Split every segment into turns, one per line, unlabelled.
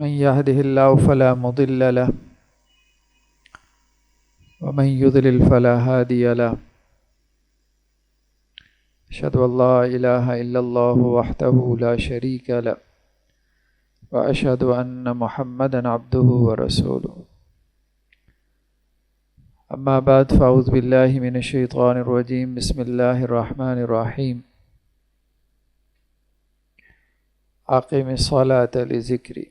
من يهده الله فلا مضل له ومن يضلل فلا هادي له أشهد أن لا إله إلا الله وحده لا شريك له وأشهد أن محمدا عبده ورسوله أما بعد فأعوذ بالله من الشيطان الرجيم بسم الله الرحمن الرحيم أقم الصلاة لذكري.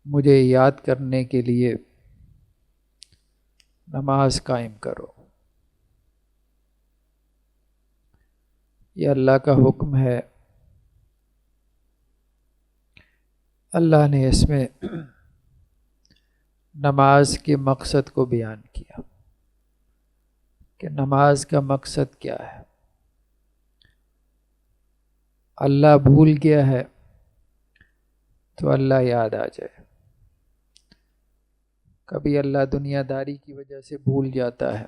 مجھے یاد کرنے کے لیے نماز قائم کرو. یہ اللہ کا حکم ہے. اللہ نے اس میں نماز کے مقصد کو بیان کیا کہ نماز کا مقصد کیا ہے. اللہ بھول گیا ہے تو اللہ یاد آ جائے. کبھی اللہ دنیا داری کی وجہ سے بھول جاتا ہے،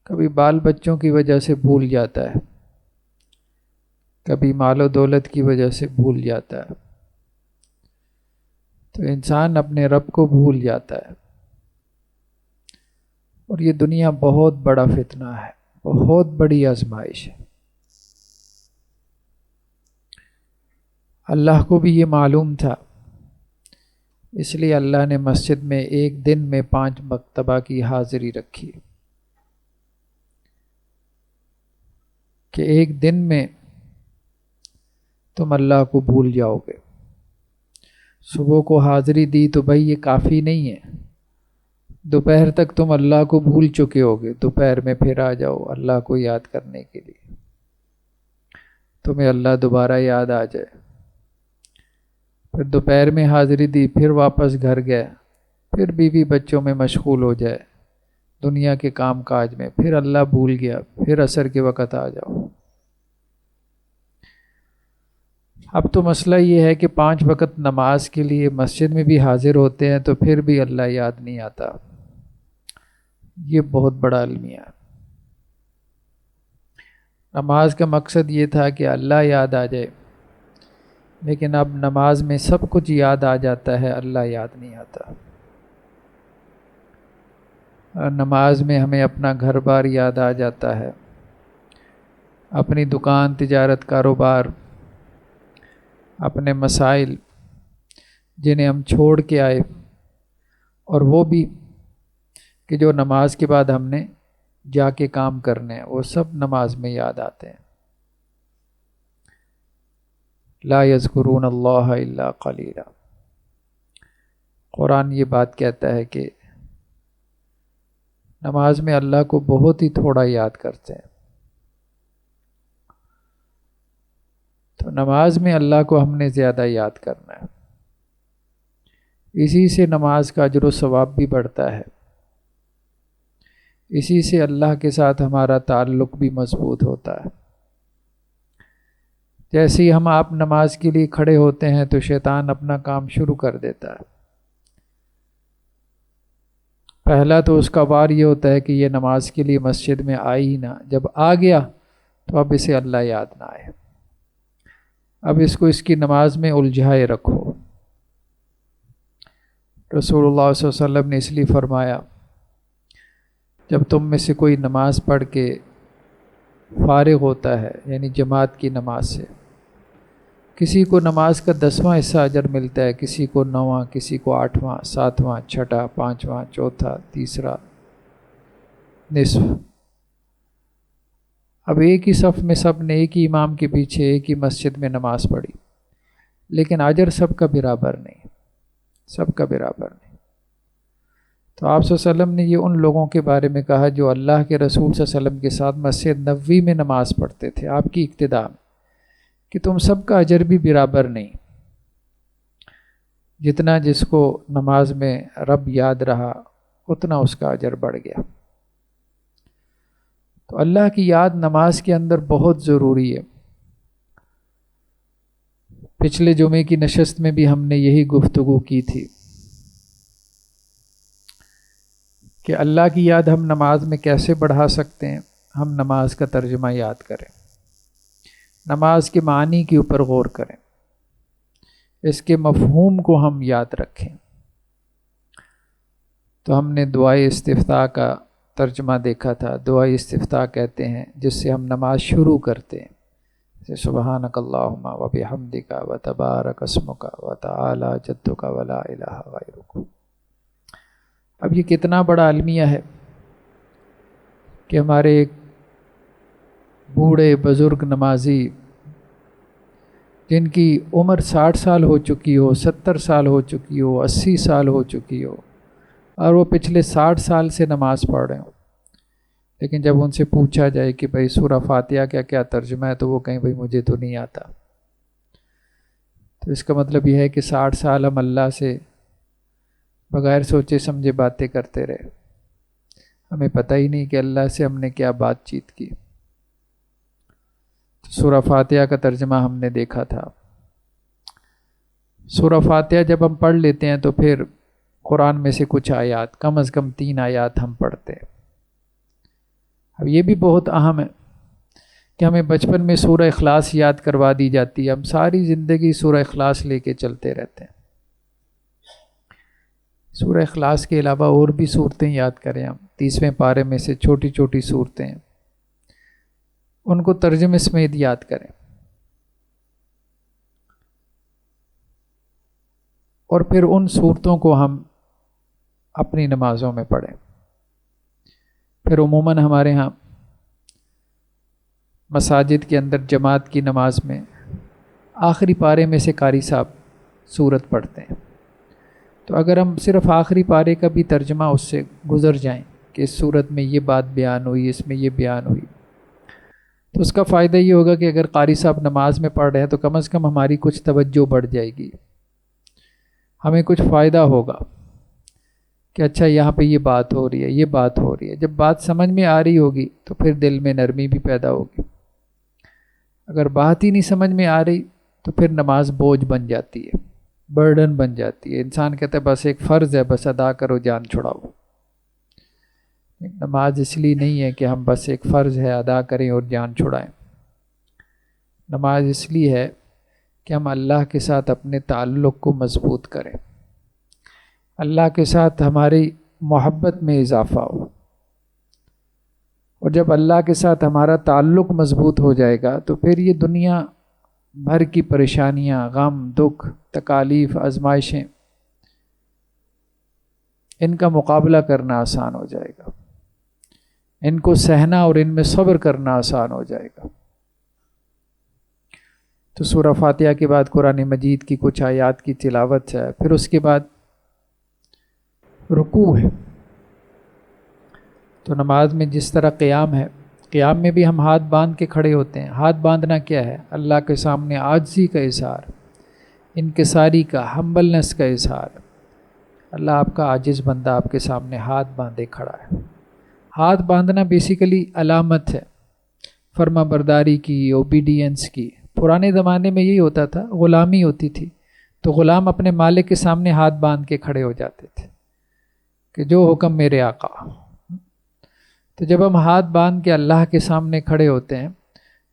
کبھی بال بچوں کی وجہ سے بھول جاتا ہے، کبھی مال و دولت کی وجہ سے بھول جاتا ہے. تو انسان اپنے رب کو بھول جاتا ہے. اور یہ دنیا بہت بڑا فتنہ ہے، بہت بڑی آزمائش ہے. اللہ کو بھی یہ معلوم تھا، اس لیے اللہ نے مسجد میں ایک دن میں 5 مرتبہ کی حاضری رکھی کہ ایک دن میں تم اللہ کو بھول جاؤ گے. صبح کو حاضری دی تو بھائی یہ کافی نہیں ہے، دوپہر تک تم اللہ کو بھول چکے ہوگے. دوپہر میں پھر آ جاؤ اللہ کو یاد کرنے کے لیے، تمہیں اللہ دوبارہ یاد آ جائے. پھر دوپہر میں حاضری دی، پھر واپس گھر گئے، پھر بیوی بچوں میں مشغول ہو جائے، دنیا کے کام کاج میں، پھر اللہ بھول گیا، پھر عصر کے وقت آ جاؤ. اب تو مسئلہ یہ ہے کہ 5 وقت نماز کے لیے مسجد میں بھی حاضر ہوتے ہیں تو پھر بھی اللہ یاد نہیں آتا. یہ بہت بڑا المیہ ہے. نماز کا مقصد یہ تھا کہ اللہ یاد آ جائے، لیکن اب نماز میں سب کچھ یاد آ جاتا ہے، اللہ یاد نہیں آتا. اور نماز میں ہمیں اپنا گھر بار یاد آ جاتا ہے، اپنی دکان، تجارت، کاروبار، اپنے مسائل جنہیں ہم چھوڑ کے آئے، اور وہ بھی کہ جو نماز کے بعد ہم نے جا کے کام کرنے ہیں، وہ سب نماز میں یاد آتے ہیں. لا یذکرون اللہ الا قلیلا. قرآن یہ بات کہتا ہے کہ نماز میں اللہ کو بہت ہی تھوڑا یاد کرتے ہیں. تو نماز میں اللہ کو ہم نے زیادہ یاد کرنا ہے. اسی سے نماز کا اجر و ثواب بھی بڑھتا ہے، اسی سے اللہ کے ساتھ ہمارا تعلق بھی مضبوط ہوتا ہے. جیسے ہی ہم آپ نماز کے لیے کھڑے ہوتے ہیں تو شیطان اپنا کام شروع کر دیتا ہے. پہلا تو اس کا وار یہ ہوتا ہے کہ یہ نماز کے لیے مسجد میں آئی ہی نہ. جب آ گیا تو اب اسے اللہ یاد نہ آئے، اب اس کو اس کی نماز میں الجھائے رکھو. رسول اللہ صلی اللہ علیہ وسلم نے اس لیے فرمایا، جب تم میں سے کوئی نماز پڑھ کے فارغ ہوتا ہے، یعنی جماعت کی نماز سے، کسی کو نماز کا 10واں حصہ اجر ملتا ہے، کسی کو 9واں، کسی کو 8واں، 7واں، 6واں، 5واں، 4تھا، تیسرا، نصف. اب ایک ہی صف میں سب نے ایک ہی امام کے پیچھے ایک ہی مسجد میں نماز پڑھی، لیکن اجر سب کا برابر نہیں، سب کا برابر نہیں. تو آپ صلی اللہ علیہ وسلم نے یہ ان لوگوں کے بارے میں کہا جو اللہ کے رسول صلی اللہ علیہ وسلم کے ساتھ مسجد نبوی میں نماز پڑھتے تھے آپ کی اقتداء میں، کہ تم سب کا اجر بھی برابر نہیں. جتنا جس کو نماز میں رب یاد رہا اتنا اس کا اجر بڑھ گیا. تو اللہ کی یاد نماز کے اندر بہت ضروری ہے. پچھلے جمعے کی نشست میں بھی ہم نے یہی گفتگو کی تھی کہ اللہ کی یاد ہم نماز میں کیسے بڑھا سکتے ہیں. ہم نماز کا ترجمہ یاد کریں، نماز کے معنی کے اوپر غور کریں، اس کے مفہوم کو ہم یاد رکھیں۔ تو ہم نے دعائے استفتاح کا ترجمہ دیکھا تھا۔ دعائے استفتاح کہتے ہیں جس سے ہم نماز شروع کرتے ہیں، جیسے سبحانک اللہم و بحمدک و تبارک اسمک و تعالی جدک و لا الہ غیرک۔ اب یہ کتنا بڑا المیہ ہے کہ ہمارے ایک بوڑھے بزرگ نمازی جن کی عمر 60 سال ہو چکی ہو، 70 سال ہو چکی ہو، 80 سال ہو چکی ہو، اور وہ پچھلے 60 سال سے نماز پڑھ رہے ہوں، لیکن جب ان سے پوچھا جائے کہ بھائی سورہ فاتحہ کا کیا ترجمہ ہے تو وہ کہیں بھائی مجھے تو نہیں آتا۔ تو اس کا مطلب یہ ہے کہ 60 سال ہم اللہ سے بغیر سوچے سمجھے باتیں کرتے رہے، ہمیں پتہ ہی نہیں کہ اللہ سے ہم نے کیا بات چیت کی۔ سورہ فاتحہ کا ترجمہ ہم نے دیکھا تھا۔ سورہ فاتحہ جب ہم پڑھ لیتے ہیں تو پھر قرآن میں سے کچھ آیات، کم از کم 3 آیات ہم پڑھتے ہیں۔ اب یہ بھی بہت اہم ہے کہ ہمیں بچپن میں سورہ اخلاص یاد کروا دی جاتی ہے، ہم ساری زندگی سورہ اخلاص لے کے چلتے رہتے ہیں۔ سورہ اخلاص کے علاوہ اور بھی صورتیں یاد کریں ہم، 30ویں پارے میں سے چھوٹی چھوٹی صورتیں، ان کو ترجمے سمیت یاد کریں، اور پھر ان صورتوں کو ہم اپنی نمازوں میں پڑھیں۔ پھر عموماً ہمارے ہاں مساجد کے اندر جماعت کی نماز میں آخری پارے میں سے قاری صاحب سورت پڑھتے ہیں، تو اگر ہم صرف آخری پارے کا بھی ترجمہ اس سے گزر جائیں کہ اس صورت میں یہ بات بیان ہوئی، اس میں یہ بیان ہوئی، تو اس کا فائدہ یہ ہوگا کہ اگر قاری صاحب نماز میں پڑھ رہے ہیں تو کم از کم ہماری کچھ توجہ بڑھ جائے گی، ہمیں کچھ فائدہ ہوگا کہ اچھا یہاں پہ یہ بات ہو رہی ہے، یہ بات ہو رہی ہے۔ جب بات سمجھ میں آ رہی ہوگی تو پھر دل میں نرمی بھی پیدا ہوگی، اگر بات ہی نہیں سمجھ میں آ رہی تو پھر نماز بوجھ بن جاتی ہے، برڈن بن جاتی ہے، انسان کہتا ہے بس ایک فرض ہے، بس ادا کرو جان چھڑاؤ۔ نماز اس لیے نہیں ہے کہ ہم بس ایک فرض ہے ادا کریں اور جان چھڑائیں، نماز اس لیے ہے کہ ہم اللہ کے ساتھ اپنے تعلق کو مضبوط کریں، اللہ کے ساتھ ہماری محبت میں اضافہ ہو، اور جب اللہ کے ساتھ ہمارا تعلق مضبوط ہو جائے گا تو پھر یہ دنیا بھر کی پریشانیاں، غم، دکھ، تکالیف، آزمائشیں، ان کا مقابلہ کرنا آسان ہو جائے گا، ان کو سہنا اور ان میں صبر کرنا آسان ہو جائے گا۔ تو سورہ فاتحہ کے بعد قرآن مجید کی کچھ آیات کی تلاوت ہے، پھر اس کے بعد رکوع ہے۔ تو نماز میں جس طرح قیام ہے، قیام میں بھی ہم ہاتھ باندھ کے کھڑے ہوتے ہیں۔ ہاتھ باندھنا کیا ہے؟ اللہ کے سامنے عاجزی کا اظہار، انکساری کا، ہمبلنس کا اظہار۔ اللہ آپ کا عاجز بندہ آپ کے سامنے ہاتھ باندھے کھڑا ہے۔ ہاتھ باندھنا بیسیکلی علامت ہے فرما برداری کی، اوبیڈینس کی۔ پرانے زمانے میں یہی ہوتا تھا، غلامی ہوتی تھی تو غلام اپنے مالک کے سامنے ہاتھ باندھ کے کھڑے ہو جاتے تھے کہ جو حکم میرے آقا۔ تو جب ہم ہاتھ باندھ کے اللہ کے سامنے کھڑے ہوتے ہیں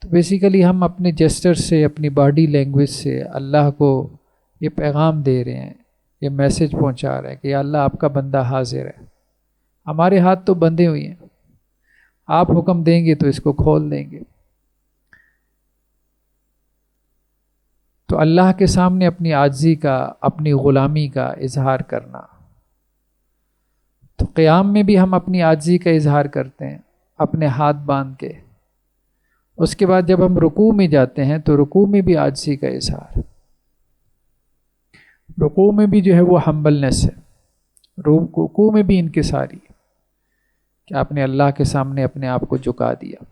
تو بیسیکلی ہم اپنے جسچر سے، اپنی باڈی لینگویج سے اللہ کو یہ پیغام دے رہے ہیں، یہ میسج پہنچا رہے ہیں کہ یا اللہ آپ کا بندہ حاضر ہے، ہمارے ہاتھ تو بندھے ہوئے ہیں، آپ حکم دیں گے تو اس کو کھول دیں گے۔ تو اللہ کے سامنے اپنی عاجزی کا، اپنی غلامی کا اظہار کرنا۔ تو قیام میں بھی ہم اپنی عاجزی کا اظہار کرتے ہیں اپنے ہاتھ باندھ کے۔ اس کے بعد جب ہم رکوع میں جاتے ہیں تو رکوع میں بھی عاجزی کا اظہار، رکوع میں بھی جو ہے وہ ہمبلنس ہے، رکوع میں بھی انکساری کہ آپ نے اللہ کے سامنے اپنے آپ کو جھکا دیا۔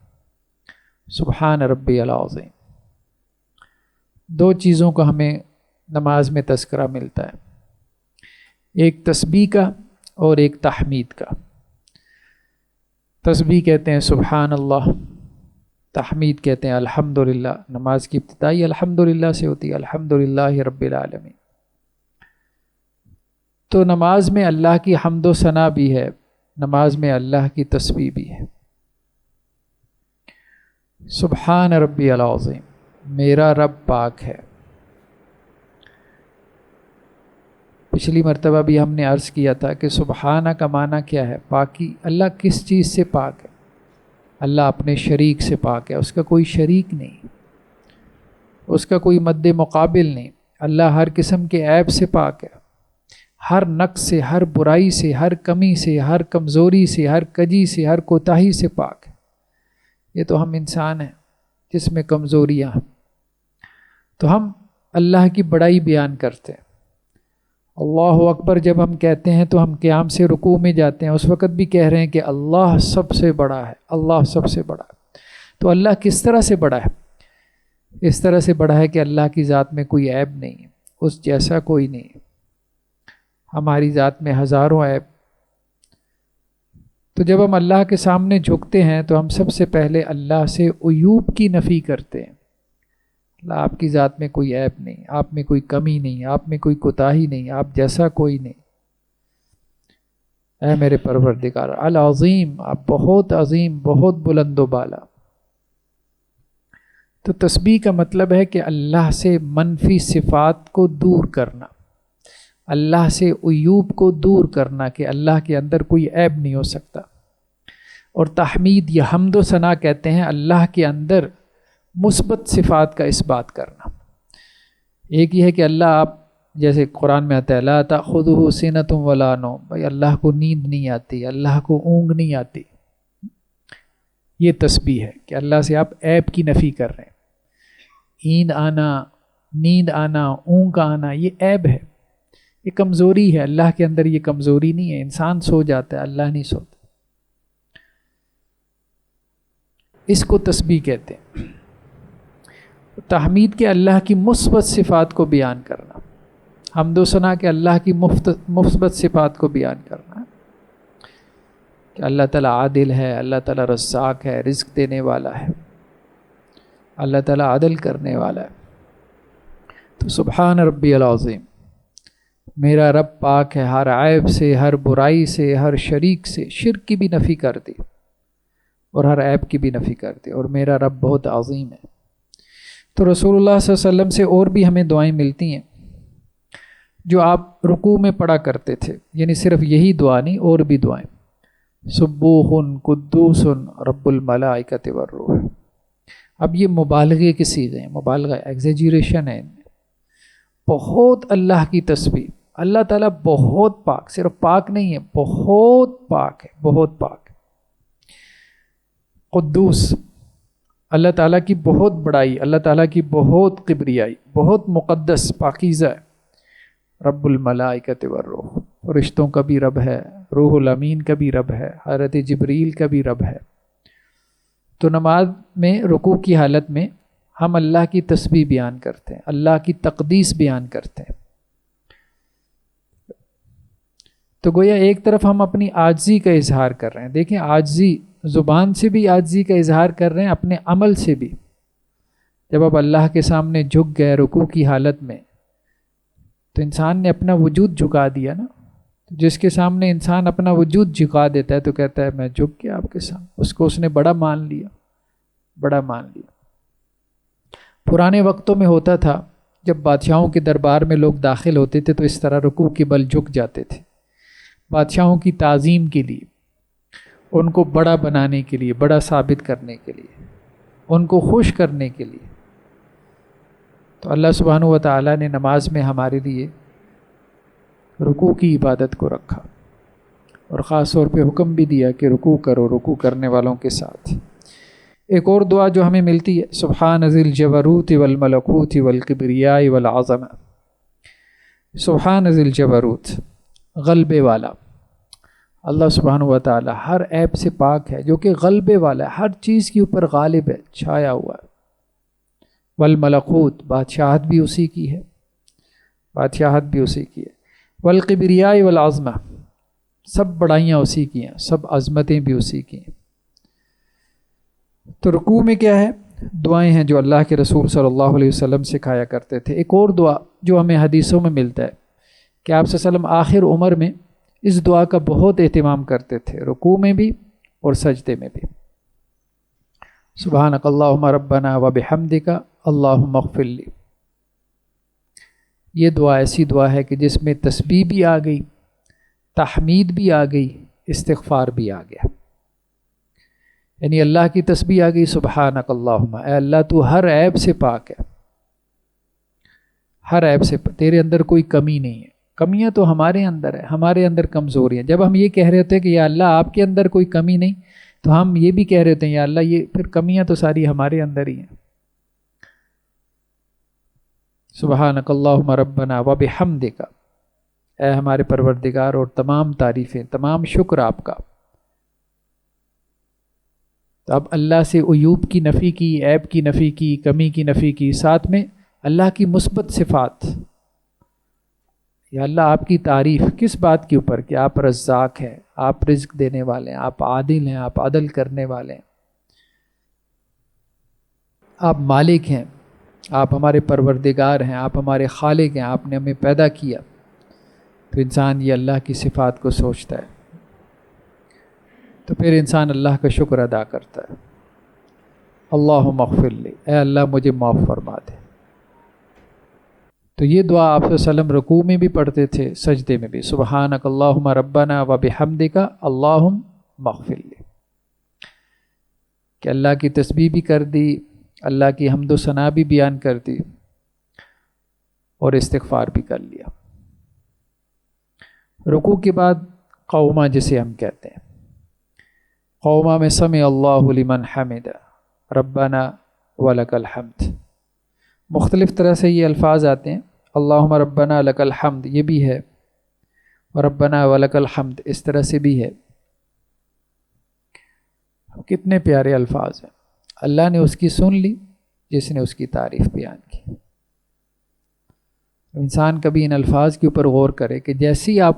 سبحان ربی العظیم۔ 2 چیزوں کا ہمیں نماز میں تذکرہ ملتا ہے، ایک تسبیح کا اور ایک تحمید کا۔ تسبیح کہتے ہیں سبحان اللہ، تحمید کہتے ہیں الحمدللہ۔ نماز کی ابتدائی الحمدللہ سے ہوتی ہے، الحمدللہ رب العالمین۔ تو نماز میں اللہ کی حمد و ثنا بھی ہے، نماز میں اللہ کی تسبیح بھی ہے۔ سبحان ربی العظیم، میرا رب پاک ہے۔ پچھلی مرتبہ بھی ہم نے عرض کیا تھا کہ سبحانہ کا معنی کیا ہے؟ پاکی۔ اللہ کس چیز سے پاک ہے؟ اللہ اپنے شریک سے پاک ہے، اس کا کوئی شریک نہیں، اس کا کوئی مد مقابل نہیں۔ اللہ ہر قسم کے عیب سے پاک ہے، ہر نقص سے، ہر برائی سے، ہر کمی سے، ہر کمزوری سے، ہر کجی سے، ہر کوتاہی سے پاک ہے۔ یہ تو ہم انسان ہیں جس میں کمزوریاں ہیں، تو ہم اللہ کی بڑائی بیان کرتے ہیں۔ اللہ اکبر جب ہم کہتے ہیں تو ہم قیام سے رکوع میں جاتے ہیں، اس وقت بھی کہہ رہے ہیں کہ اللہ سب سے بڑا ہے، اللہ سب سے بڑا ہے۔ تو اللہ کس طرح سے بڑا ہے؟ اس طرح سے بڑا ہے کہ اللہ کی ذات میں کوئی عیب نہیں ہے، اس جیسا کوئی نہیں۔ ہماری ذات میں ہزاروں عیب۔ تو جب ہم اللہ کے سامنے جھکتے ہیں تو ہم سب سے پہلے اللہ سے عیوب کی نفی کرتے ہیں۔ اللہ آپ کی ذات میں کوئی عیب نہیں، آپ میں کوئی کمی نہیں، آپ میں کوئی کوتاہی نہیں، آپ جیسا کوئی نہیں۔ اے میرے پروردگار العظیم، آپ بہت عظیم، بہت بلند و بالا۔ تو تسبیح کا مطلب ہے کہ اللہ سے منفی صفات کو دور کرنا، اللہ سے عیوب کو دور کرنا کہ اللہ کے اندر کوئی عیب نہیں ہو سکتا۔ اور تحمید یا حمد و ثنا کہتے ہیں اللہ کے اندر مثبت صفات کا اثبات کرنا۔ ایک یہ ہے کہ اللہ آپ جیسے قرآن میں آتا ہے لا تأخذہ سنۃ ولا نوم، بھائی اللہ کو نیند نہیں آتی، اللہ کو اونگ نہیں آتی۔ یہ تسبیح ہے کہ اللہ سے آپ عیب کی نفی کر رہے ہیں۔ نیند آنا، اونگ کا آنا یہ عیب ہے، یہ کمزوری ہے۔ اللہ کے اندر یہ کمزوری نہیں ہے۔ انسان سو جاتا ہے، اللہ نہیں سوتا۔ اس کو تسبیح کہتے ہیں۔ تحمید کے اللہ کی مثبت صفات کو بیان کرنا، حمد و ثنا کے اللہ کی مثبت صفات کو بیان کرنا کہ اللہ تعالیٰ عادل ہے، اللہ تعالیٰ رزاق ہے، رزق دینے والا ہے، اللہ تعالیٰ عدل کرنے والا ہے۔ تو سبحان ربی العظیم، میرا رب پاک ہے ہر عیب سے، ہر برائی سے، ہر شریک سے۔ شرک کی بھی نفی کر دی اور ہر عیب کی بھی نفی کر دی، اور میرا رب بہت عظیم ہے۔ تو رسول اللہ صلی اللہ علیہ وسلم سے اور بھی ہمیں دعائیں ملتی ہیں جو آپ رکوع میں پڑھا کرتے تھے، یعنی صرف یہی دعا نہیں، اور بھی دعائیں۔ سبوح قدوس رب الملائکۃ والروح۔ اب یہ مبالغے کی صیغے ہیں، مبالغہ ایگزیجریشن ہے ان میں۔ بہت اللہ کی تسبیح، اللہ تعالیٰ بہت پاک، صرف پاک نہیں ہے، بہت پاک ہے، بہت پاک ہے۔ قدوس، اللہ تعالیٰ کی بہت بڑائی، اللہ تعالیٰ کی بہت کبریائی، بہت مقدس پاکیزہ ہے۔ رب الملائکۃ والروح، فرشتوں کا بھی رب ہے، روح الامین کا بھی رب ہے، حضرت جبریل کا بھی رب ہے۔ تو نماز میں رکوع کی حالت میں ہم اللہ کی تسبیح بیان کرتے ہیں، اللہ کی تقدیس بیان کرتے ہیں۔ تو گویا ایک طرف ہم اپنی عاجزی کا اظہار کر رہے ہیں۔ دیکھیں عاجزی، زبان سے بھی عاجزی کا اظہار کر رہے ہیں، اپنے عمل سے بھی۔ جب آپ اللہ کے سامنے جھک گئے رکوع کی حالت میں تو انسان نے اپنا وجود جھکا دیا نا۔ جس کے سامنے انسان اپنا وجود جھکا دیتا ہے تو کہتا ہے میں جھک گیا آپ کے سامنے، اس کو اس نے بڑا مان لیا، بڑا مان لیا۔ پرانے وقتوں میں ہوتا تھا جب بادشاہوں کے دربار میں لوگ داخل ہوتے تھے تو اس طرح رکوع کے بل جھک جاتے تھے، بادشاہوں کی تعظیم کے لیے، ان کو بڑا بنانے کے لیے، بڑا ثابت کرنے کے لیے، ان کو خوش کرنے کے لیے۔ تو اللہ سبحانہ و تعالیٰ نے نماز میں ہمارے لیے رکوع کی عبادت کو رکھا، اور خاص طور پہ حکم بھی دیا کہ رکوع کرو، رکوع کرنے والوں کے ساتھ۔ ایک اور دعا جو ہمیں ملتی ہے، سبحان ذی الجبروت والملکوت والکبریاء والعظمہ۔ سبحان ذی الجبروت، غلبے والا۔ اللہ سبحانہ و تعالی ہر عیب سے پاک ہے، جو کہ غلبے والا ہے، ہر چیز کے اوپر غالب ہے، چھایا ہوا ہے۔ والملکوت، بادشاہت بھی اسی کی ہے، بادشاہت بھی اسی کی ہے۔ والکبریاء والعظمہ، سب بڑائیاں اسی کی ہیں، سب عظمتیں بھی اسی کی ہیں۔ تو رکوع میں کیا ہے؟ دعائیں ہیں جو اللہ کے رسول صلی اللہ علیہ وسلم سکھایا کرتے تھے۔ ایک اور دعا جو ہمیں حدیثوں میں ملتا ہے کہ آپ صلی اللہ علیہ وسلم آخر عمر میں اس دعا کا بہت اہتمام کرتے تھے، رکوع میں بھی اور سجدے میں بھی۔ سبحانک اللہم ربنا و بحمدک اللہم اغفر لی۔ یہ دعا ایسی دعا ہے کہ جس میں تسبیح بھی آ گئی، تحمید بھی آ گئی، استغفار بھی آ گیا۔ یعنی اللہ کی تسبیح آ گئی، سبحانک اللہم، اے اللہ تو ہر عیب سے پاک ہے، ہر عیب سے تیرے اندر کوئی کمی نہیں ہے۔ کمیاں تو ہمارے اندر ہے، ہمارے اندر کمزوریاں۔ جب ہم یہ کہہ رہے ہوتے ہیں کہ یا اللہ آپ کے اندر کوئی کمی نہیں، تو ہم یہ بھی کہہ رہے ہوتے ہیں یا اللہ یہ پھر کمیاں تو ساری ہمارے اندر ہی ہیں۔ سبحانک اللہم ربنا و بحمدک، اے ہمارے پروردگار اور تمام تعریفیں، تمام شکر آپ کا۔ تو اب اللہ سے عیوب کی نفی کی، عیب کی نفی کی، کمی کی نفی کی، ساتھ میں اللہ کی مثبت صفات۔ یا اللہ آپ کی تعریف کس بات کے اوپر؟ کہ آپ رزاق ہیں، آپ رزق دینے والے ہیں، آپ عادل ہیں، آپ عدل کرنے والے ہیں، آپ مالک ہیں، آپ ہمارے پروردگار ہیں، آپ ہمارے خالق ہیں، آپ نے ہمیں پیدا کیا۔ تو انسان یہ اللہ کی صفات کو سوچتا ہے، تو پھر انسان اللہ کا شکر ادا کرتا ہے۔ اللہم اغفر لی، اے اللہ مجھے معاف فرما دے۔ تو یہ دعا آپ صلی اللہ علیہ وسلم رکوع میں بھی پڑھتے تھے، سجدے میں بھی، سبحانک اللہم ربنا و بحمدک اللہم اغفر لی، کہ اللہ کی تسبیح بھی کر دی، اللہ کی حمد و ثنا بھی بیان کر دی، اور استغفار بھی کر لیا۔ رکوع کے بعد قومہ جسے ہم کہتے ہیں، قومہ میں سمع اللہ لمن حمد ربنا ولک الحمد، مختلف طرح سے یہ الفاظ آتے ہیں۔ اللہم ربنا لک الحمد یہ بھی ہے، ربنا ولک الحمد اس طرح سے بھی ہے۔ کتنے پیارے الفاظ ہیں، اللہ نے اس کی سن لی جس نے اس کی تعریف بیان کی۔ انسان کبھی ان الفاظ کے اوپر غور کرے کہ جیسی آپ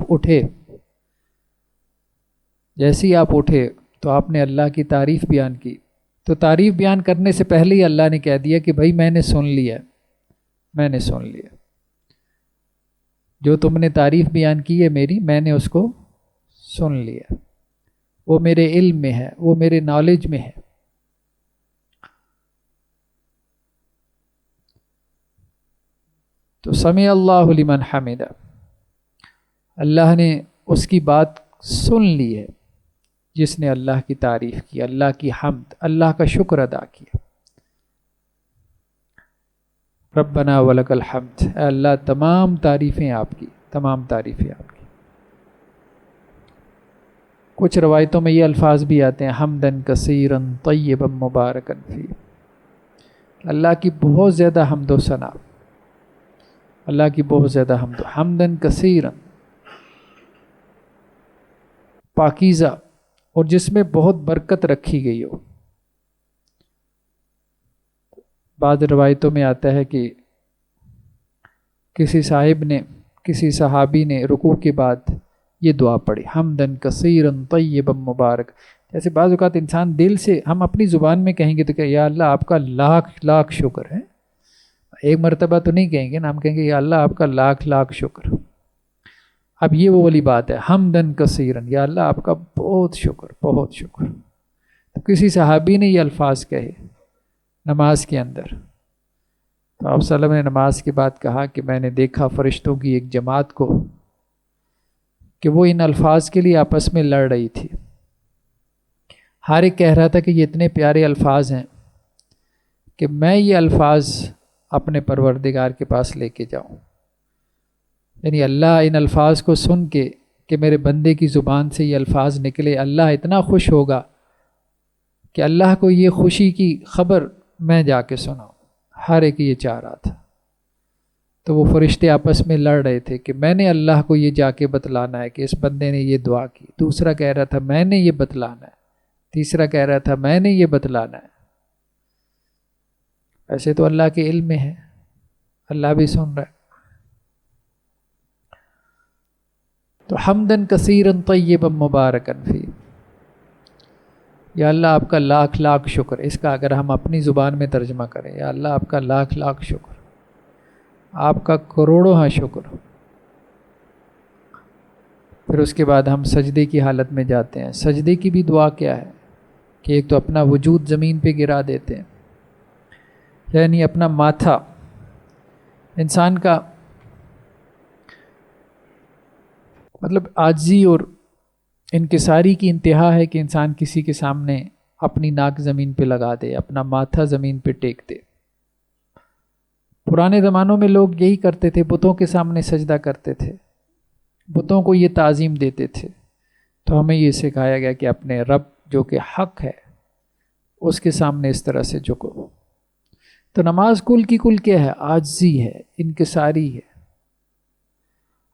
اٹھے تو آپ نے اللہ کی تعریف بیان کی، تو تعریف بیان کرنے سے پہلے ہی اللہ نے کہہ دیا کہ بھائی میں نے سن لیا، میں نے سن لیا، جو تم نے تعریف بیان کی ہے میری، میں نے اس کو سن لیا، وہ میرے علم میں ہے، وہ میرے نالج میں ہے۔ تو سمع اللہ لمن حمد، اللہ نے اس کی بات سن لی ہے جس نے اللہ کی تعریف کی، اللہ کی حمد، اللہ کا شکر ادا کیا۔ ربنا ولک الحمد، اے اللہ تمام تعریفیں آپ کی، تمام تعریفیں آپ کی۔ کچھ روایتوں میں یہ الفاظ بھی آتے ہیں، حمدن کثیرا طیبا مبارکا فی، اللہ کی بہت زیادہ حمد و ثنا، اللہ کی بہت زیادہ حمدن کثیرا، پاکیزہ، اور جس میں بہت برکت رکھی گئی ہو۔ بعض روایتوں میں آتا ہے کہ کسی صحابی نے رکوع کے بعد یہ دعا پڑھی، حمدن کثیرا طیبا مبارک۔ جیسے بعض اوقات انسان دل سے، ہم اپنی زبان میں کہیں گے تو کہ یا اللہ آپ کا لاکھ لاکھ شکر ہے، ایک مرتبہ تو نہیں کہیں گے نا، ہم کہیں گے یا اللہ آپ کا لاکھ لاکھ شکر۔ اب یہ وہ والی بات ہے، حمدن کثیرن، یا اللہ آپ کا بہت شکر، بہت شکر۔ تو کسی صحابی نے یہ الفاظ کہے نماز کے اندر، تو آپ صلی اللہ علیہ وسلم نے نماز کے بعد کہا کہ میں نے دیکھا فرشتوں کی ایک جماعت کو کہ وہ ان الفاظ کے لیے آپس میں لڑ رہی تھی۔ ہر ایک کہہ رہا تھا کہ یہ اتنے پیارے الفاظ ہیں کہ میں یہ الفاظ اپنے پروردگار کے پاس لے کے جاؤں، یعنی اللہ ان الفاظ کو سن کے کہ میرے بندے کی زبان سے یہ الفاظ نکلے، اللہ اتنا خوش ہوگا کہ اللہ کو یہ خوشی کی خبر میں جا کے سناؤں۔ ہر ایک یہ چاہ رہا تھا، تو وہ فرشتے آپس میں لڑ رہے تھے کہ میں نے اللہ کو یہ جا کے بتلانا ہے کہ اس بندے نے یہ دعا کی، دوسرا کہہ رہا تھا میں نے یہ بتلانا ہے، تیسرا کہہ رہا تھا میں نے یہ بتلانا ہے۔ ایسے تو اللہ کے علم میں ہے، اللہ بھی سن رہا ہے۔ تو حمدن کثیرن طیبا مبارکا فی، یا اللہ آپ کا لاکھ لاکھ شکر۔ اس کا اگر ہم اپنی زبان میں ترجمہ کریں، یا اللہ آپ کا لاکھ لاکھ شکر، آپ کا کروڑوں ہاں شکر۔ پھر اس کے بعد ہم سجدے کی حالت میں جاتے ہیں۔ سجدے کی بھی دعا کیا ہے؟ کہ ایک تو اپنا وجود زمین پہ گرا دیتے ہیں، یعنی اپنا ماتھا. انسان کا مطلب عاجزی اور انکساری کی انتہا ہے کہ انسان کسی کے سامنے اپنی ناک زمین پہ لگا دے، اپنا ماتھا زمین پہ ٹیک دے. پرانے زمانوں میں لوگ یہی کرتے تھے، بتوں کے سامنے سجدہ کرتے تھے، بتوں کو یہ تعظیم دیتے تھے. تو ہمیں یہ سکھایا گیا کہ اپنے رب جو کہ حق ہے اس کے سامنے اس طرح سے جھکو. تو نماز کل کی کل کیا ہے؟ عاجزی ہے، انکساری ہے.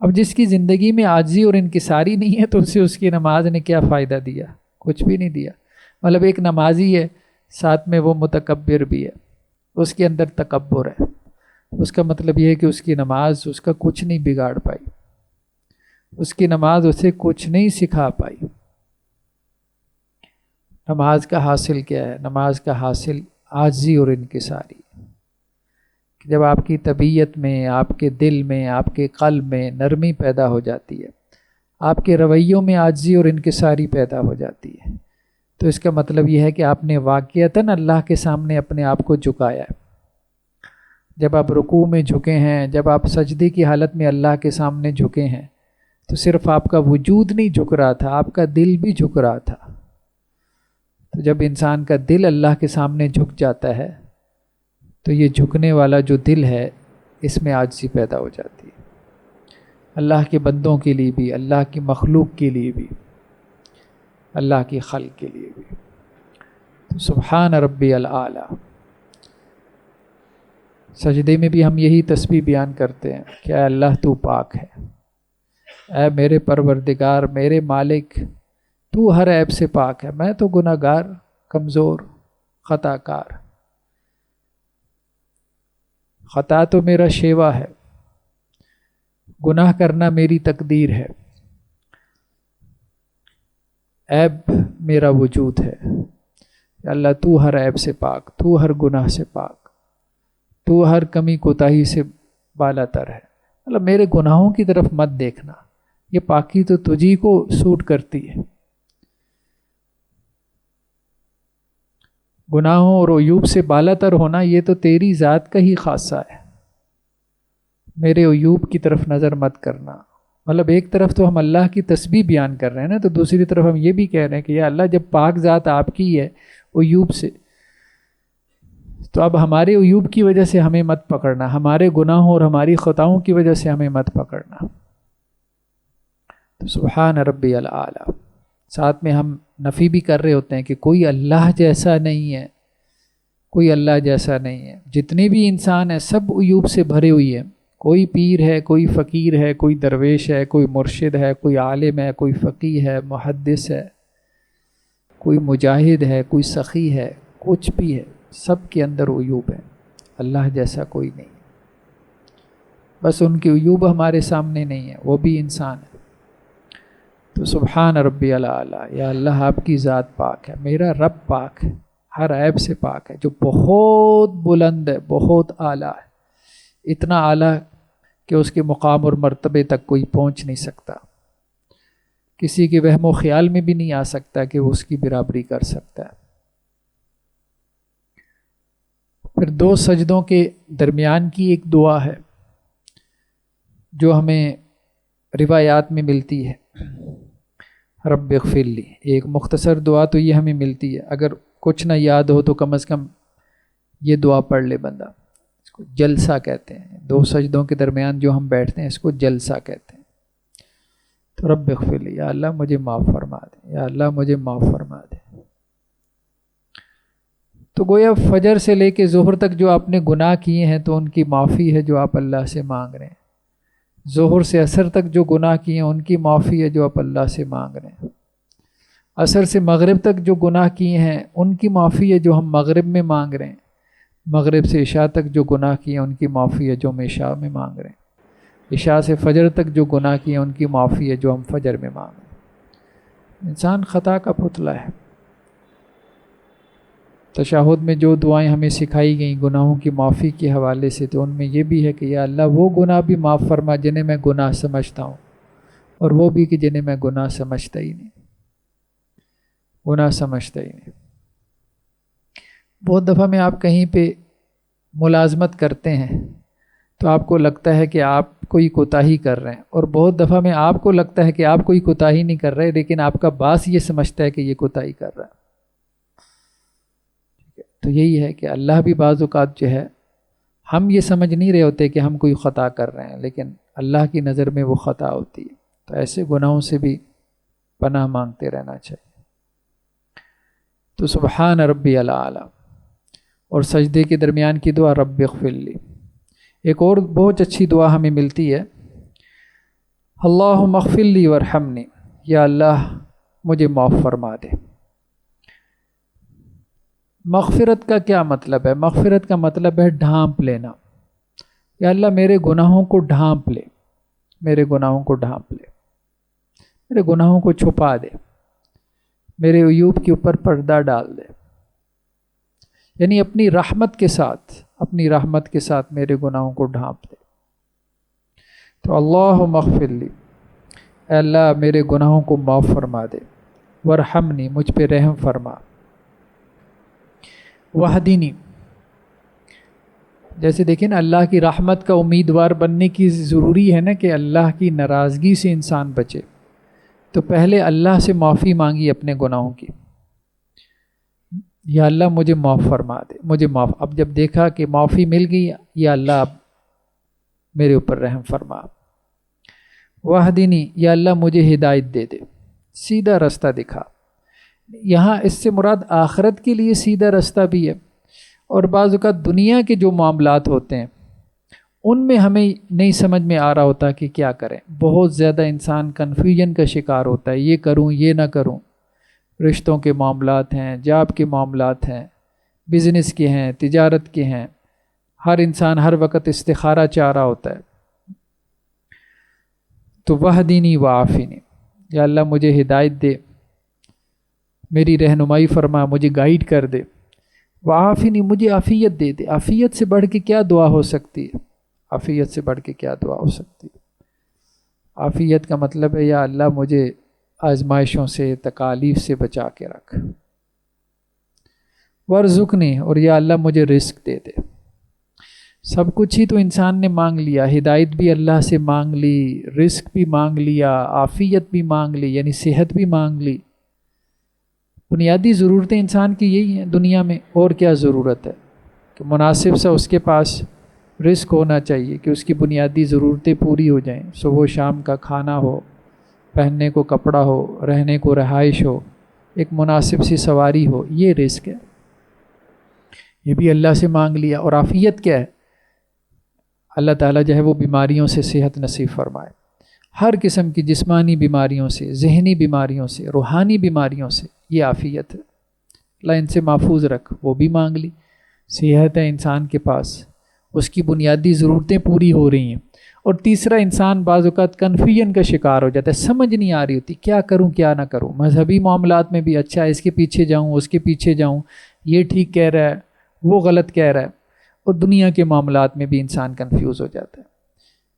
اب جس کی زندگی میں عاجزی اور انکساری نہیں ہے تو اسے اس کی نماز نے کیا فائدہ دیا؟ کچھ بھی نہیں دیا. مطلب ایک نمازی ہے، ساتھ میں وہ متکبر بھی ہے، اس کے اندر تکبر ہے، اس کا مطلب یہ ہے کہ اس کی نماز اس کا کچھ نہیں بگاڑ پائی، اس کی نماز اسے کچھ نہیں سکھا پائی. نماز کا حاصل کیا ہے؟ نماز کا حاصل عاجزی اور انکساری. جب آپ کی طبیعت میں، آپ کے دل میں، آپ کے قلب میں نرمی پیدا ہو جاتی ہے، آپ کے رویوں میں عاجزی اور انکساری پیدا ہو جاتی ہے، تو اس کا مطلب یہ ہے کہ آپ نے واقعتاً اللہ کے سامنے اپنے آپ کو جھکایا ہے. جب آپ رکوع میں جھکے ہیں، جب آپ سجدے کی حالت میں اللہ کے سامنے جھکے ہیں، تو صرف آپ کا وجود نہیں جھک رہا تھا، آپ کا دل بھی جھک رہا تھا. تو جب انسان کا دل اللہ کے سامنے جھک جاتا ہے تو یہ جھکنے والا جو دل ہے اس میں عاجزی پیدا ہو جاتی ہے، اللہ کے بندوں کے لیے بھی، اللہ کی مخلوق کے لیے بھی، اللہ کی خلق کے لیے بھی. تو سبحان ربی الاعلیٰ. سجدے میں بھی ہم یہی تسبیح بیان کرتے ہیں کہ اے اللہ تو پاک ہے، اے میرے پروردگار، میرے مالک، تو ہر عیب سے پاک ہے، میں تو گناہ گار، کمزور، خطا کار. خطا تو میرا شیوا ہے، گناہ کرنا میری تقدیر ہے، عیب میرا وجود ہے. اللہ تو ہر عیب سے پاک، تو ہر گناہ سے پاک، تو ہر کمی کوتاہی سے بالا تر ہے. مطلب میرے گناہوں کی طرف مت دیکھنا، یہ پاکی تو تجھی کو سوٹ کرتی ہے. گناہوں اور عیوب سے بالا تر ہونا یہ تو تیری ذات کا ہی خاصہ ہے. میرے عیوب کی طرف نظر مت کرنا. مطلب ایک طرف تو ہم اللہ کی تسبیح بیان کر رہے ہیں نا، تو دوسری طرف ہم یہ بھی کہہ رہے ہیں کہ یا اللہ جب پاک ذات آپ کی ہے عیوب سے، تو اب ہمارے عیوب کی وجہ سے ہمیں مت پکڑنا، ہمارے گناہوں اور ہماری خطاؤں کی وجہ سے ہمیں مت پکڑنا. تو سبحان ربی الاعلیٰ. ساتھ میں ہم نفی بھی کر رہے ہوتے ہیں کہ کوئی اللہ جیسا نہیں ہے، کوئی اللہ جیسا نہیں ہے. جتنے بھی انسان ہیں سب عیوب سے بھرے ہوئی ہیں. کوئی پیر ہے، کوئی فقیر ہے، کوئی درویش ہے، کوئی مرشد ہے، کوئی عالم ہے، کوئی فقیہ ہے، محدث ہے، کوئی مجاہد ہے، کوئی سخی ہے، کچھ بھی ہے، سب کے اندر عیوب ہیں. اللہ جیسا کوئی نہیں. بس ان کے عیوب ہمارے سامنے نہیں ہیں، وہ بھی انسان ہے. تو سبحان ربی الاعلیٰ. یا اللہ آپ کی ذات پاک ہے، میرا رب پاک ہے، ہر عیب سے پاک ہے، جو بہت بلند ہے، بہت اعلیٰ ہے. اتنا اعلیٰ کہ اس کے مقام اور مرتبے تک کوئی پہنچ نہیں سکتا، کسی کے وہم و خیال میں بھی نہیں آ سکتا کہ وہ اس کی برابری کر سکتا ہے. پھر دو سجدوں کے درمیان کی ایک دعا ہے جو ہمیں روایات میں ملتی ہے، رب اغفر لی. ایک مختصر دعا تو یہ ہمیں ملتی ہے، اگر کچھ نہ یاد ہو تو کم از کم یہ دعا پڑھ لے بندہ. اس کو جلسہ کہتے ہیں، دو سجدوں کے درمیان جو ہم بیٹھتے ہیں اس کو جلسہ کہتے ہیں. تو رب اغفر لی، یا اللہ مجھے معاف فرما دے، یا اللہ مجھے معاف فرما دے. تو گویا فجر سے لے کے ظہر تک جو آپ نے گناہ کیے ہیں تو ان کی معافی ہے جو آپ اللہ سے مانگ رہے ہیں. ظہر سے عصر تک جو گناہ کیے ہیں ان کی معافی ہے جو آپ اللہ سے مانگ رہے ہیں. عصر سے مغرب تک جو گناہ کیے ہیں ان کی معافی ہے جو ہم مغرب میں مانگ رہے ہیں. مغرب سے عشاء تک جو گناہ کیے ہیں ان کی معافی ہے جو ہم عشاء میں مانگ رہے ہیں. عشاء سے فجر تک جو گناہ کیے ہیں ان کی معافی ہے جو ہم فجر میں مانگ رہے ہیں. انسان خطا کا پتلا ہے. تشہد میں جو دعائیں ہمیں سکھائی گئیں گناہوں کی معافی کے حوالے سے، تو ان میں یہ بھی ہے کہ یا اللہ وہ گناہ بھی معاف فرما جنہیں میں گناہ سمجھتا ہوں، اور وہ بھی کہ جنہیں میں گناہ سمجھتا ہی نہیں، گناہ سمجھتا ہی نہیں. بہت دفعہ میں آپ کہیں پہ ملازمت کرتے ہیں تو آپ کو لگتا ہے کہ آپ کوئی کوتاہی کر رہے ہیں، اور بہت دفعہ میں آپ کو لگتا ہے کہ آپ کوئی کوتاہی نہیں کر رہے، لیکن آپ کا باس یہ سمجھتا ہے کہ یہ کوتاہی کر رہا ہے۔ تو یہی ہے کہ اللہ بھی بعض اوقات جو ہے، ہم یہ سمجھ نہیں رہے ہوتے کہ ہم کوئی خطا کر رہے ہیں، لیکن اللہ کی نظر میں وہ خطا ہوتی ہے۔ تو ایسے گناہوں سے بھی پناہ مانگتے رہنا چاہیے۔ تو سبحان ربی الاعلی، اور سجدے کے درمیان کی دعا رب اغفر لی۔ ایک اور بہت اچھی دعا ہمیں ملتی ہے، اللہم اغفر لی وارحمنی، یا اللہ مجھے معاف فرما دے۔ مغفرت کا کیا مطلب ہے؟ مغفرت کا مطلب ہے ڈھانپ لینا۔ یا اللہ میرے گناہوں کو ڈھانپ لے، میرے گناہوں کو ڈھانپ لے، میرے گناہوں کو چھپا دے، میرے عیوب کے اوپر پردہ ڈال دے، یعنی اپنی رحمت کے ساتھ، اپنی رحمت کے ساتھ میرے گناہوں کو ڈھانپ دے۔ تو اللہم اغفر لی، اے اللہ میرے گناہوں کو معاف فرما دے، وارحمنی مجھ پہ رحم فرما، واہدینی، جیسے دیکھیں نا اللہ کی رحمت کا امیدوار بننے کی ضروری ہے نا کہ اللہ کی ناراضگی سے انسان بچے، تو پہلے اللہ سے معافی مانگی اپنے گناہوں کی، یا اللہ مجھے معاف فرما دے، مجھے معاف۔ اب جب دیکھا کہ معافی مل گئی، یا اللہ اب میرے اوپر رحم فرما، واہدینی، یا اللہ مجھے ہدایت دے دے، سیدھا رستہ دکھا۔ یہاں اس سے مراد آخرت کے لیے سیدھا رستہ بھی ہے، اور بعض اوقات دنیا کے جو معاملات ہوتے ہیں ان میں ہمیں نہیں سمجھ میں آ رہا ہوتا کہ کیا کریں، بہت زیادہ انسان کنفیوژن کا شکار ہوتا ہے، یہ کروں یہ نہ کروں۔ رشتوں کے معاملات ہیں، جاب کے معاملات ہیں، بزنس کے ہیں، تجارت کے ہیں، ہر انسان ہر وقت استخارہ چاہ رہا ہوتا ہے۔ تو وہدینی وعافینی، یا اللہ مجھے ہدایت دے، میری رہنمائی فرما، مجھے گائیڈ کر دے، وعافینی مجھے عافیت دے دے۔ عافیت سے بڑھ کے کیا دعا ہو سکتی ہے؟ عافیت سے بڑھ کے کیا دعا ہو سکتی ہے؟ عافیت کا مطلب ہے یا اللہ مجھے آزمائشوں سے، تکالیف سے بچا کے رکھ، ورزقنی، اور یا اللہ مجھے رزق دے دے۔ سب کچھ ہی تو انسان نے مانگ لیا، ہدایت بھی اللہ سے مانگ لی، رزق بھی مانگ لیا، عافیت بھی مانگ لی، یعنی صحت بھی مانگ لی۔ بنیادی ضرورتیں انسان کی یہی ہیں دنیا میں، اور کیا ضرورت ہے؟ کہ مناسب سا اس کے پاس رزق ہونا چاہیے کہ اس کی بنیادی ضرورتیں پوری ہو جائیں، صبح و شام کا کھانا ہو، پہننے کو کپڑا ہو، رہنے کو رہائش ہو، ایک مناسب سی سواری ہو، یہ رزق ہے۔ یہ بھی اللہ سے مانگ لیا۔ اور عافیت کیا ہے؟ اللہ تعالیٰ جو ہے وہ بیماریوں سے صحت نصیب فرمائے، ہر قسم کی جسمانی بیماریوں سے، ذہنی بیماریوں سے، روحانی بیماریوں سے، یہ عافیت ہے۔ اللہ ان سے محفوظ رکھ، وہ بھی مانگ لی۔ صحت ہے انسان کے پاس، اس کی بنیادی ضرورتیں پوری ہو رہی ہیں۔ اور تیسرا، انسان بعض اوقات کنفیوژن کا شکار ہو جاتا ہے، سمجھ نہیں آ رہی ہوتی کیا کروں کیا نہ کروں۔ مذہبی معاملات میں بھی اچھا اس کے پیچھے جاؤں، اس کے پیچھے جاؤں، یہ ٹھیک کہہ رہا ہے، وہ غلط کہہ رہا ہے۔ اور دنیا کے معاملات میں بھی انسان کنفیوز ہو جاتا ہے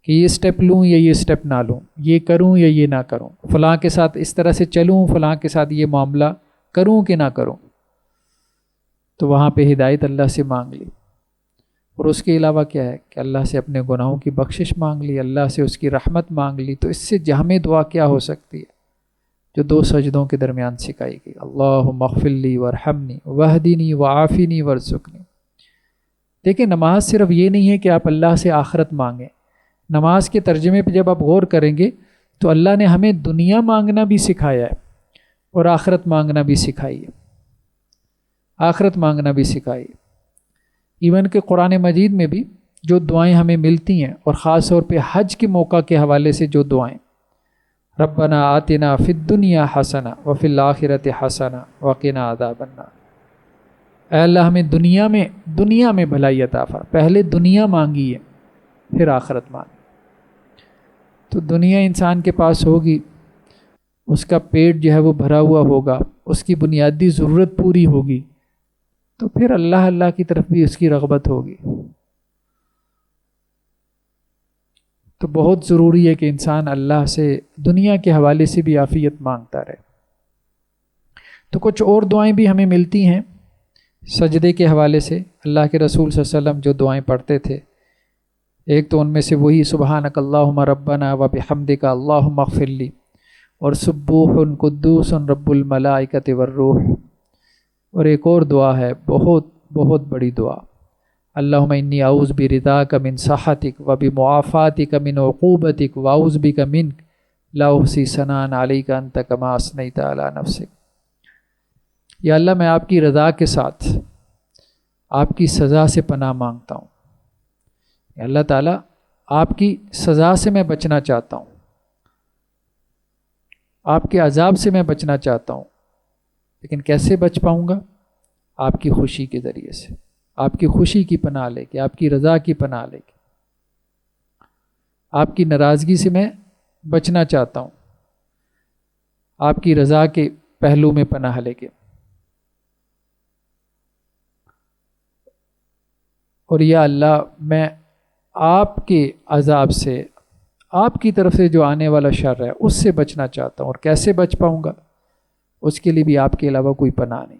کہ یہ سٹیپ لوں یا یہ سٹیپ نہ لوں، یہ کروں یا یہ نہ کروں، فلاں کے ساتھ اس طرح سے چلوں، فلاں کے ساتھ یہ معاملہ کروں کہ نہ کروں۔ تو وہاں پہ ہدایت اللہ سے مانگ لی، اور اس کے علاوہ کیا ہے کہ اللہ سے اپنے گناہوں کی بخشش مانگ لی، اللہ سے اس کی رحمت مانگ لی۔ تو اس سے جامع دعا کیا ہو سکتی ہے جو دو سجدوں کے درمیان سکھائی گئی؟ اللہم اغفر لی وارحمنی واہدنی وعافنی وارزقنی۔ دیکھیں نماز صرف یہ نہیں ہے کہ آپ اللہ سے آخرت مانگیں، نماز کے ترجمے پہ جب آپ غور کریں گے تو اللہ نے ہمیں دنیا مانگنا بھی سکھایا ہے اور آخرت مانگنا بھی سکھائی ہے، آخرت مانگنا بھی سکھائی ہے۔ ایون کہ قرآن مجید میں بھی جو دعائیں ہمیں ملتی ہیں، اور خاص طور پہ حج کے موقع کے حوالے سے جو دعائیں، ربنا آتنا فی الدنیا حسنہ وفی الآخرۃ حسنہ وقنا عذاب النار، اے اللہ ہمیں دنیا میں بھلائی عطا فرما۔ پہلے دنیا مانگی ہے، پھر آخرت مانگی۔ تو دنیا انسان کے پاس ہوگی، اس کا پیٹ جو ہے وہ بھرا ہوا ہوگا، اس کی بنیادی ضرورت پوری ہوگی، تو پھر اللہ کی طرف بھی اس کی رغبت ہوگی۔ تو بہت ضروری ہے کہ انسان اللہ سے دنیا کے حوالے سے بھی عافیت مانگتا رہے۔ تو کچھ اور دعائیں بھی ہمیں ملتی ہیں سجدے کے حوالے سے اللہ کے رسول صلی اللہ علیہ وسلم جو دعائیں پڑھتے تھے، ایک تو ان میں سے وہی سبحانک اللہم ربنا و بحمدک اللہم اغفر لی، اور سبوح قدوس رب الملائکۃ والروح، اور ایک اور دعا ہے بہت بہت بڑی دعا، اللہم انی اعوذ برضاک من سخطک و بمعافاتک من عقوبتک و اعوذ بک منک لا احصی ثناء علیک انت کما اثنیت علی نفسک۔ یا اللہ میں آپ کی رضا کے ساتھ آپ کی سزا سے پناہ مانگتا ہوں، یا اللہ تعالیٰ آپ کی سزا سے میں بچنا چاہتا ہوں، آپ کے عذاب سے میں بچنا چاہتا ہوں، لیکن کیسے بچ پاؤں گا؟ آپ کی خوشی کے ذریعے سے، آپ کی خوشی کی پناہ لے کے، آپ کی رضا کی پناہ لے کے، آپ کی ناراضگی سے میں بچنا چاہتا ہوں، آپ کی رضا کے پہلو میں پناہ لے کے۔ اور یا اللہ میں آپ کے عذاب سے، آپ کی طرف سے جو آنے والا شر ہے اس سے بچنا چاہتا ہوں، اور کیسے بچ پاؤں گا؟ اس کے لیے بھی آپ کے علاوہ کوئی پناہ نہیں۔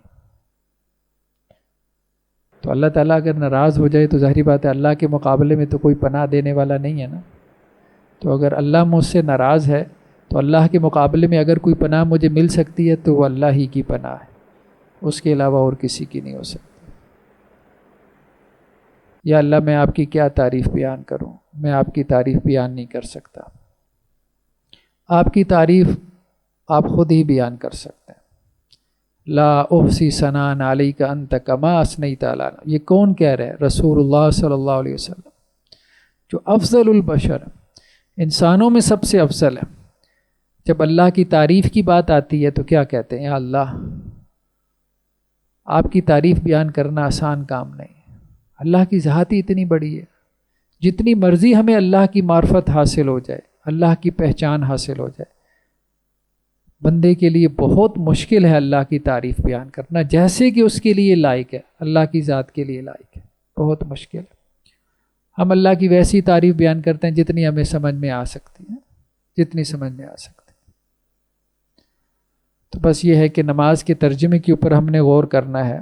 تو اللہ تعالیٰ اگر ناراض ہو جائے تو ظاہری بات ہے اللہ کے مقابلے میں تو کوئی پناہ دینے والا نہیں ہے نا۔ تو اگر اللہ مجھ سے ناراض ہے تو اللہ کے مقابلے میں اگر کوئی پناہ مجھے مل سکتی ہے تو وہ اللہ ہی کی پناہ ہے، اس کے علاوہ اور کسی کی نہیں ہو سکتی۔ یا اللہ میں آپ کی کیا تعریف بیان کروں، میں آپ کی تعریف بیان نہیں کر سکتا، آپ کی تعریف آپ خود ہی بیان کر سکتے ہیں۔ لا احصی ثناء علیک انت کما اثنیت علی نفسک، یہ کون کہہ رہا ہے؟ رسول اللہ صلی اللہ علیہ وسلم، جو افضل البشر، انسانوں میں سب سے افضل ہے۔ جب اللہ کی تعریف کی بات آتی ہے تو کیا کہتے ہیں؟ یا اللہ آپ کی تعریف بیان کرنا آسان کام نہیں، اللہ کی ذات ہی اتنی بڑی ہے، جتنی مرضی ہمیں اللہ کی معرفت حاصل ہو جائے، اللہ کی پہچان حاصل ہو جائے، بندے کے لیے بہت مشکل ہے اللہ کی تعریف بیان کرنا جیسے کہ اس کے لیے لائق ہے، اللہ کی ذات کے لیے لائق ہے، بہت مشکل ہے۔ ہم اللہ کی ویسی تعریف بیان کرتے ہیں جتنی ہمیں سمجھ میں آ سکتی ہے، جتنی سمجھ میں آ سکتی ہے۔ تو بس یہ ہے کہ نماز کے ترجمے کے اوپر ہم نے غور کرنا ہے۔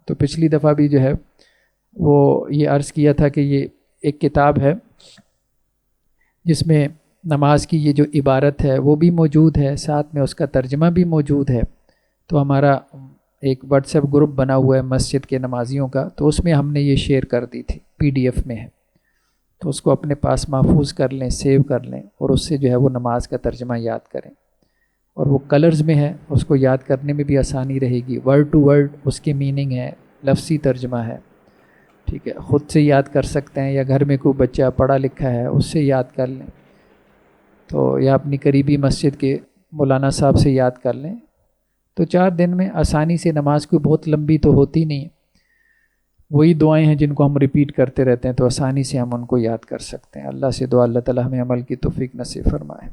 تو پچھلی دفعہ بھی جو ہے وہ یہ عرض کیا تھا کہ یہ ایک کتاب ہے جس میں نماز کی یہ جو عبارت ہے وہ بھی موجود ہے، ساتھ میں اس کا ترجمہ بھی موجود ہے۔ تو ہمارا ایک واٹس ایپ گروپ بنا ہوا ہے مسجد کے نمازیوں کا، تو اس میں ہم نے یہ شیئر کر دی تھی، PDF میں ہے، تو اس کو اپنے پاس محفوظ کر لیں، سیو کر لیں، اور اس سے جو ہے وہ نماز کا ترجمہ یاد کریں، اور وہ کلرز میں ہے، اس کو یاد کرنے میں بھی آسانی رہے گی، ورڈ ٹو ورڈ اس کی میننگ ہے، لفظی ترجمہ ہے، ٹھیک ہے، خود سے یاد کر سکتے ہیں، یا گھر میں کوئی بچہ پڑھا لکھا ہے اس سے یاد کر لیں، تو یا اپنی قریبی مسجد کے مولانا صاحب سے یاد کر لیں، تو 4 دن میں آسانی سے نماز کوئی بہت لمبی تو ہوتی نہیں ہے، وہی دعائیں ہیں جن کو ہم ریپیٹ کرتے رہتے ہیں، تو آسانی سے ہم ان کو یاد کر سکتے ہیں۔ اللہ سے دعا اللہ تعالی ہمیں عمل کی توفیق نصیب فرمائے۔